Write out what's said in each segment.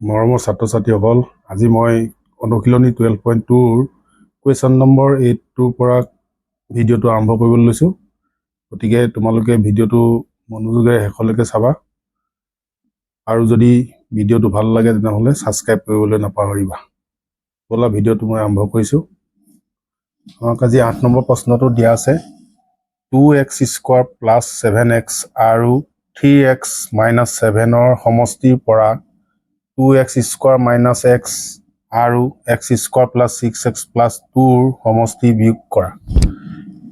মৰমৰ ছাত্ৰ-ছাত্ৰীসকল, আজি মই অনুশীলনী 12.2 কুৱেশ্যন নম্বৰ 8 পৰা ভিডিঅ'টো আৰম্ভ কৰিবলৈ লৈছোঁ। গতিকে তোমালোকে ভিডিঅ'টো মনোযোগেৰে শেষলৈকে চাবা আৰু যদি ভিডিঅ'টো ভাল লাগে তেনেহ'লে ছাবস্ক্ৰাইব কৰিবলৈ নাপাহৰিবা। ব'লা ভিডিঅ'টো মই আৰম্ভ কৰিছোঁ। আমাক আজি 8 নম্বৰ প্ৰশ্নটো দিয়া আছে 2x স্কোৱাৰ প্লাছ 7x আৰু 3x মাইনাছ 7ৰ সমষ্টিৰ পৰা 2x স্কোৱাৰ মাইনাছ x আৰু x square plus 6x plus 2ৰ সমষ্টি বিয়োগ কৰা।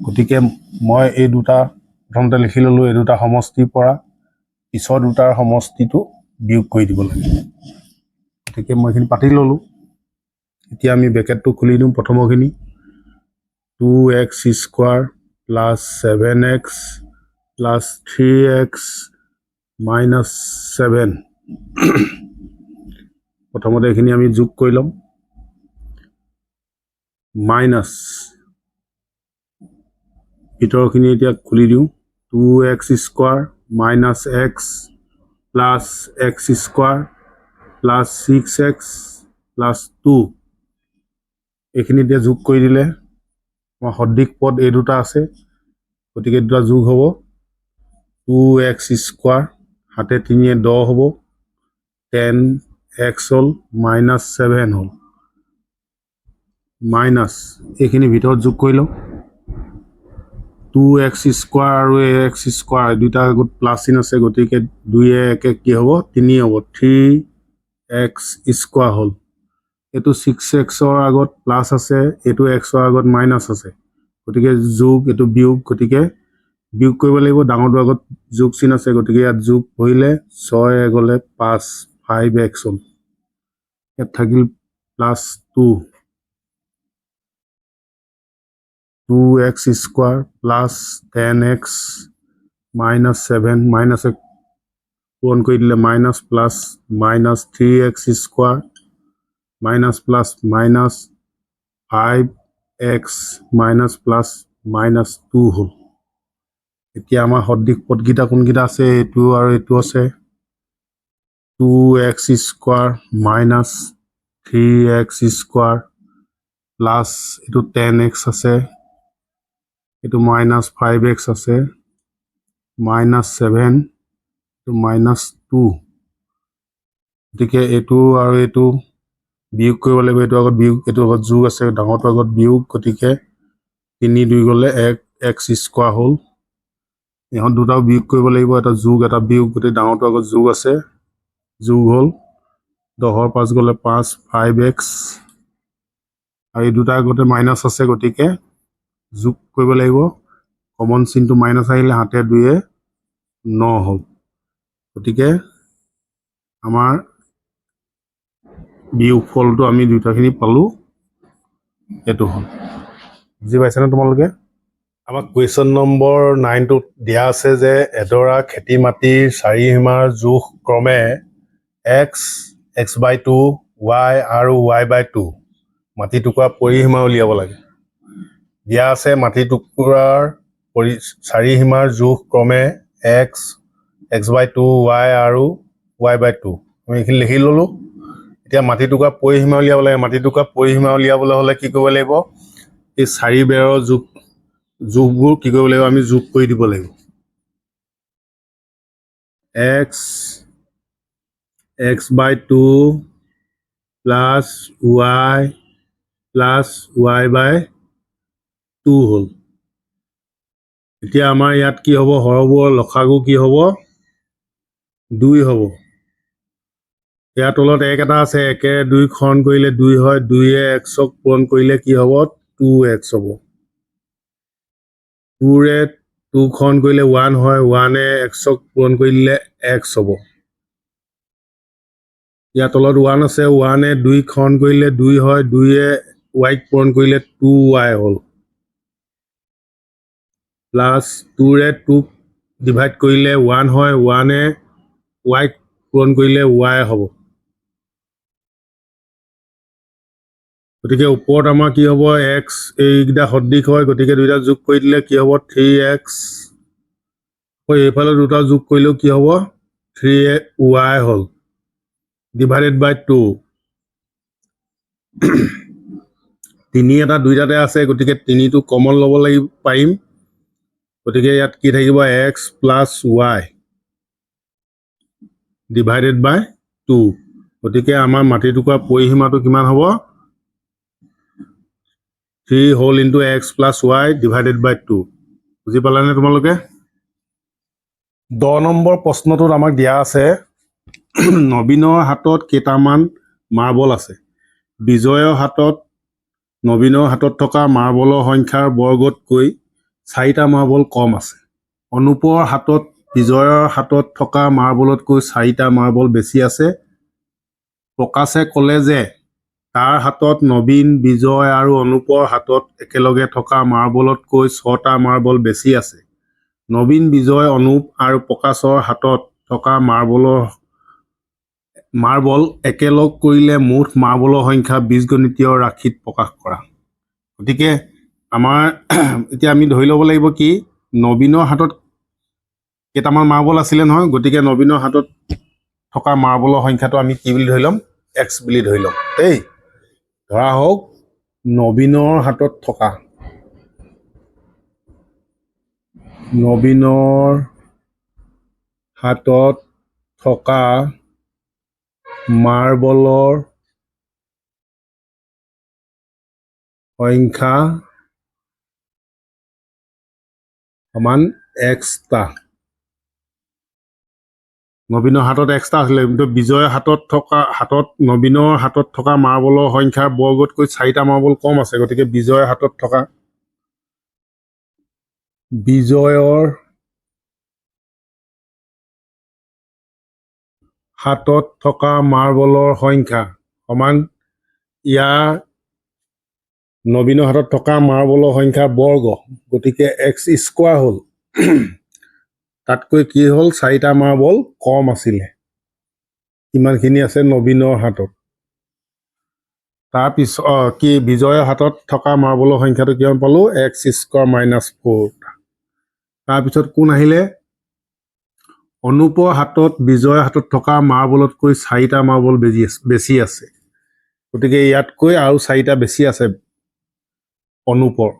গতিকে মই এই দুটা প্ৰথমতে লিখি ল'লোঁ, এই দুটা সমষ্টিৰ পৰা পিছৰ দুটাৰ সমষ্টিটো বিয়োগ কৰি দিব লাগে। গতিকে মই এইখিনি পাতি ল'লোঁ। এতিয়া আমি ব্ৰেকেটটো খুলি দিওঁ। প্ৰথমৰখিনি 2x square plus 7x plus 3x minus 7 প্ৰথমতে এইখিনি আমি যোগ কৰি ল'ম। মাইনাছ ভিতৰখিনি এতিয়া খুলি দিওঁ। 2x square minus x plus x square plus 6x plus 2 এইখিনি এতিয়া যোগ কৰি দিলে আমাৰ সদৃশ পদ এই দুটা আছে, গতিকে দুটা যোগ হ'ব। 2x স্কোৱাৰ হাতে 3 10 হ'ব, 10x হ'ল, মাইনাছ 7 হ'ল, মাইনাছ এইখিনি ভিতৰত যোগ কৰি লওঁ। 2x স্কোৱাৰ আৰু x স্কোৱাৰ দুইটা আগত প্লাছ চিন আছে, গতিকে 2 1 কি হ'ব 3 হ'ব, 3x স্কোৱাৰ হ'ল। এইটো 6xৰ আগত প্লাছ আছে, এইটো xৰ আগত মাইনাছ আছে, গতিকে যোগ, এইটো বিয়োগ, গতিকে বিয়োগ কৰিব লাগিব। ডাঙৰটোৰ আগত যোগ চিন আছে, গতিকে ইয়াত যোগ কৰিলে 6 1 হ'লে 5, 5x হ'ল। ইয়াত থাকিল plus 2x square plus 10x minus 7 minus পূৰণ কৰি দিলে minus plus minus 3x square minus plus minus 5x minus plus minus 2 হ'ল। এতিয়া আমাৰ সদৃশ পদকেইটা কোনকেইটা আছে? এইটো আৰু এইটো আছে। 2x square minus 3x square plus এইটো 10x আছে, এইটো মাইনাছ 5x আছে, মাইনাছ 7, এইটো মাইনাছ 2। গতিকে এইটো আৰু এইটো বিয়োগ কৰিব লাগিব। এইটো আগত বিয়োগ, এইটো আগত যোগ আছে, ডাঙৰটো আগত বিয়োগ, গতিকে 3 2 গ'লে 1x স্কোৱাৰ হ'ল। ইহঁত দুটাও বিয়োগ কৰিব লাগিব, এটা যোগ এটা বিয়োগ, গতিকে ডাঙৰটো আগত যোগ আছে, যোগ হ'ল। 10ৰ 5 গ'লে 5, 5x, আৰু এই দুটা আগতে মাইনাছ আছে, গতিকে যোগ কৰিব লাগিব। কমন চিনটো মাইনাছ আহিলে হাতে 2 9 হ'ল। গতিকে আমাৰ বিয়োগ ফলটো আমি দুটাখিনি পালোঁ, এইটো হ'ল। বুজি পাইছানে তোমালোকে? আমাক কুৱেশ্যন নম্বৰ 9টোত দিয়া আছে যে এডৰা খেতি মাটিৰ চাৰিসীমাৰ জোখ ক্ৰমে x, x/2, y আৰু y/2 মাটি টুকুৰা পৰিসীমা উলিয়াব লাগে। দিয়া আছে মাটি টুকুৰাৰ চাৰিসীমাৰ জোখ ক্ৰমে x, x/2, y আৰু y/2। আমি এইখিনি লিখি ল'লোঁ। এতিয়া মাটি টুকুৰা পৰিসীমা উলিয়াব লাগে। মাটি টুকুৰা পৰিসীমা উলিয়াবলৈ হ'লে কি কৰিব লাগিব? এই চাৰি বেৰৰ জোখবোৰ কি কৰিব লাগিব? আমি যোগ কৰি দিব লাগিব। x, x/2 plus y plus y/2 হ'ল। এতিয়া আমাৰ ইয়াত কি হ'ব? হৰবোৰৰ লসাগু কি হ'ব? 2 হ'ব। ইয়াৰ তলত 1 এটা আছে, 1 এ 2 হৰণ কৰিলে 2 হয়, 2 এ xক পূৰণ কৰিলে কি হ'ব? 2x হ'ব। 2 ৰে 2 হৰণ কৰিলে 1 হয়, 1 এ xক পূৰণ কৰি দিলে x হ'ব। ইয়াৰ তলত 1 আছে, 1 এ 2 হৰণ কৰিলে 2 হয়, 2 এ yক পূৰণ কৰিলে 2y হ'ল। প্লাছ 2 ৰে 2ক ডিভাইড কৰিলে 1 হয়, 1 এ yক পূৰণ কৰিলে y হ'ব। গতিকে ওপৰত আমাৰ কি হ'ব? x, এইকেইটা সদৃশ হয়, গতিকে দুইটা যোগ কৰি দিলে কি হ'ব? 3x। এইফালে দুটা যোগ কৰিলেও কি হ'ব? 3y হ'ল। ডিভাইডেড বাই 2 তিনি এটা দুইটাতে আছে গতিকে তিনিটো কমন ল'ব লাগিব পাৰিম গতিকে ইয়াত কি থাকিব x plus y divided by 2 গতিকে আমাৰ মাটিটুকুৰা পৰিসীমাটো কিমান হ'ব 3 whole into x plus y divided by 2 বুজি পালানে তোমালোকে 10 নম্বৰ প্ৰশ্নটোত আমাক দিয়া আছে নবীনৰ হাতত কেইটামান মাৰ্বল আছে বিজয়ৰ হাতত নবীনৰ হাতত থকা মাৰ্বলৰ সংখ্যাৰ বৰ্গতকৈ 4টা মাৰ্বল কম আছে অনুপৰ হাতত বিজয়ৰ হাতত থকা মাৰ্বলতকৈ 4টা মাৰ্বল বেছি আছে প্ৰকাশে ক'লে যে তাৰ হাতত নবীন বিজয় আৰু অনুপৰ হাতত একেলগে থকা মাৰ্বলতকৈ 6টা মাৰ্বল বেছি আছে নবীন বিজয় অনুপ আৰু প্ৰকাশৰ হাতত থকা মাৰ্বল একেলগ কৰিলে মুঠ মাৰ্বলৰ সংখ্যা বীজগণিতীয় ৰাশিত প্ৰকাশ কৰা গতিকে আমাৰ এতিয়া আমি ধৰি ল'ব লাগিব কি নবীনৰ হাতত কেইটামান মাৰ্বল আছিলে নহয় গতিকে নবীনৰ হাতত থকা মাৰ্বলৰ সংখ্যাটো আমি কি বুলি ধৰি ল'ম x বুলি ধৰি ল'ম দেই ধৰা হওক নবীনৰ হাতত থকা মাৰ্বলৰ সংখ্যা সমান x টা নবীনৰ হাতত x টা আছিলে কিন্তু বিজয়ৰ নবীনৰ হাতত থকা মাৰ্বলৰ সংখ্যাৰ বৰ্গতকৈ 4টা মাৰ্বল কম আছে গতিকে বিজয়ৰ হাতত থকা মাৰ্বলৰ সংখ্যা সমান ইয়াৰ নবীনৰ হাতত থকা মাৰ্বলৰ সংখ্যাৰ বৰ্গ গতিকে x স্কোৱাৰ হ'ল তাতকৈ কি হ'ল 4টা মাৰ্বল কম আছিলে ইমানখিনি আছে নবীনৰ হাতত তাৰপিছত কি বিজয়ৰ হাতত থকা মাৰ্বলৰ সংখ্যাটো কিমান পালোঁ x স্কোৱাৰ মাইনাছ 4 তাৰপিছত কোন আহিলে অনুপৰ হাতত বিজয়ৰ হাতত থকা মাৰ্বলতকৈ 4টা মাৰ্বল বেছি আছে গতিকে ইয়াতকৈ আৰু 4টা বেছি আছে অনুপৰ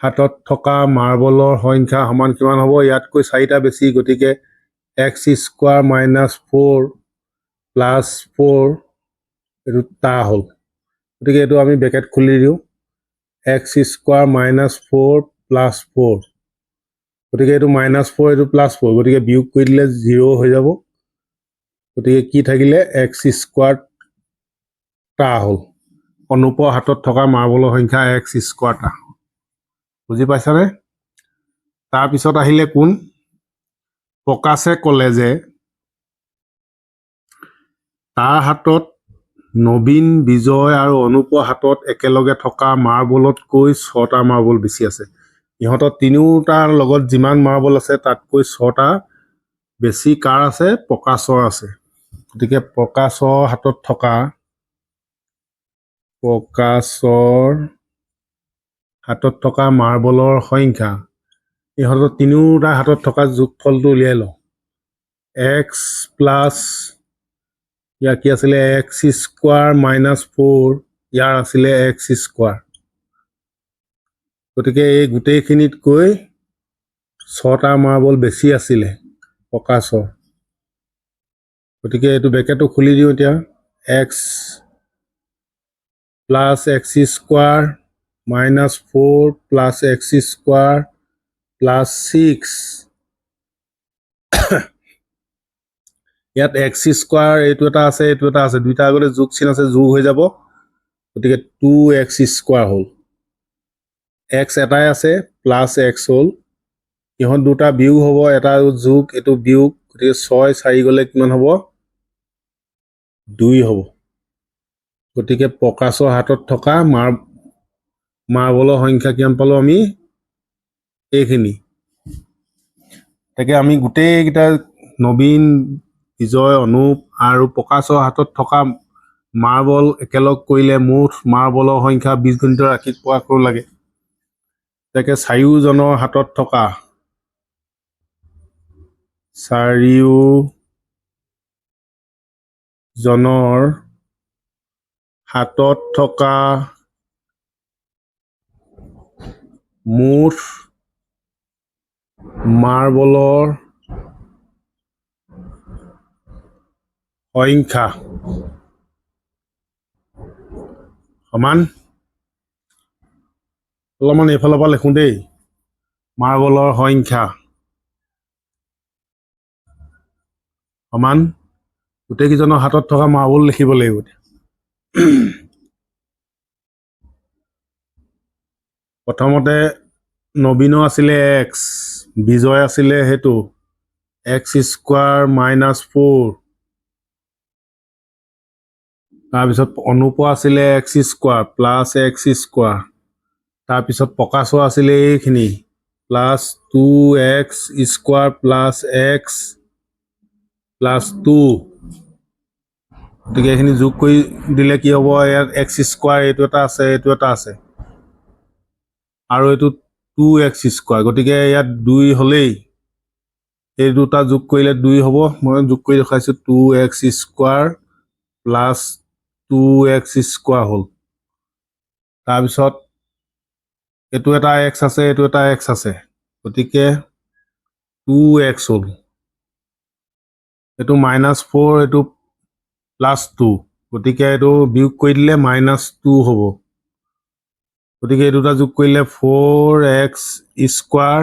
হাতত থকা মাৰ্বলৰ সংখ্যা সমান কিমান হ'ব ইয়াতকৈ 4টা বেছি গতিকে x স্কোৱাৰ মাইনাছ 4 প্লাছ 4 এইটো টা হ'ল গতিকে এইটো আমি ব্ৰেকেট খুলি দিওঁ x স্কোৱাৰ মাইনাছ 4 প্লাছ 4 গতিকে এইটো মাইনাছ 4 এইটো প্লাছ 4 গতিকে বিয়োগ কৰি দিলে 0 হৈ যাব গতিকে কি থাকিলে x স্কোৱাৰ টা হ'ল অনুপৰ হাতত থকা মাৰ্বলৰ সংখ্যা x স্কোৱাৰ টা বুজি পাইছানে তাৰপিছত আহিলে কোন প্ৰকাশে ক'লে যে তাৰ হাতত নবীন বিজয় আৰু অনুপৰ হাতত একেলগে থকা মাৰ্বলতকৈ 6টা মাৰ্বল বেছি আছে ইহঁতৰ তিনিওটাৰ লগত যিমান মাৰ্বল আছে তাতকৈ 6টা বেছি কাৰ আছে প্ৰকাশৰ আছে গতিকে প্ৰকাশৰ হাতত থকা মাৰ্বলৰ সংখ্যা ইহঁতৰ তিনিওটা হাতত থকা যোগফলটো উলিয়াই লওঁ x প্লাছ ইয়াৰ কি আছিলে x স্কোৱাৰ মাইনাছ 4 ইয়াৰ আছিলে x স্কোৱাৰ গতিকে এই গোটেইখিনিতকৈ 6টা মাৰ্বল বেছি আছিলে প্ৰকাশৰ গতিকে এইটো ব্ৰেকেটটো খুলি দিওঁ এতিয়া x plus x square minus 4 plus x square plus 6 ইয়াত x স্কোৱাৰ এইটো এটা আছে দুইটা আগতে যোগ চিন আছে যোগ হৈ যাব গতিকে 2x স্কোৱাৰ হ'ল x এটাই আছে প্লাছ x হ'ল ইহঁত দুটা বিয়োগ হ'ব এটা যোগ এইটো বিয়োগ গতিকে 6 4 গ'লে কিমান হ'ব 2 হ'ব গতিকে প্ৰকাশৰ হাতত থকা মাৰ্বলৰ সংখ্যা কিমান পালোঁ আমি এইখিনি তাকে আমি গোটেইকেইটা নবীন বিজয় অনুপ আৰু প্ৰকাশৰ হাতত থকা মাৰ্বল একেলগ কৰিলে মুঠ মাৰ্বলৰ সংখ্যা বীজগণিতৰ ৰাশিত প্ৰকাশ কৰিব লাগে তাকে চাৰিওজনৰ হাতত থকা চাৰিওজনৰ হাতত থকা মুঠ মাৰ্বলৰ সংখ্যা সমান অলপমান এইফালৰ পৰা লিখোঁ দেই মাৰ্বলৰ সংখ্যা সমান গোটেইকেইজনৰ হাতত থকা মাৰ্বল লিখিব লাগিব প্ৰথমতে নবীনৰ আছিলে এক্স বিজয় আছিলে সেইটো এক্স স্কোৱাৰ -4 তাৰপিছত অনুপৰ আছিলে x square plus x square তাৰপিছত প্ৰকাশৰ আছিলে এইখিনি plus 2x square plus x plus 2 গতিকে এইখিনি যোগ কৰি দিলে কি হ'ব ইয়াত এক্স স্কোৱাৰ এইটো এটা আছে আৰু এইটো 2x স্কোৱাৰ গতিকে ইয়াত 2 হ'লেই এই দুটা যোগ কৰিলে 2 হ'ব মই যোগ কৰি দেখাইছোঁ 2x square plus 2x square হ'ল তাৰপিছত এইটো এটা x আছে এইটো এটা x আছে গতিকে 2x হ'ল এইটো -4 এইটো +2 গতিকে এইটো বিয়োগ কৰি দিলে -2 হ'ব গতিকে এই দুটা যোগ কৰিলে 4x স্কোৱাৰ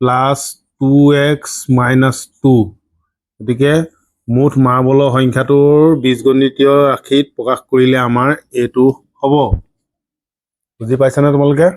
প্লাছ 2x -2 গতিকে মুঠ মাৰ্বলৰ সংখ্যাটোৰ বীজগণিতীয় ৰাশিত প্ৰকাশ কৰিলে আমাৰ এইটো হ'ব বুজি পাইছানে তোমালোকে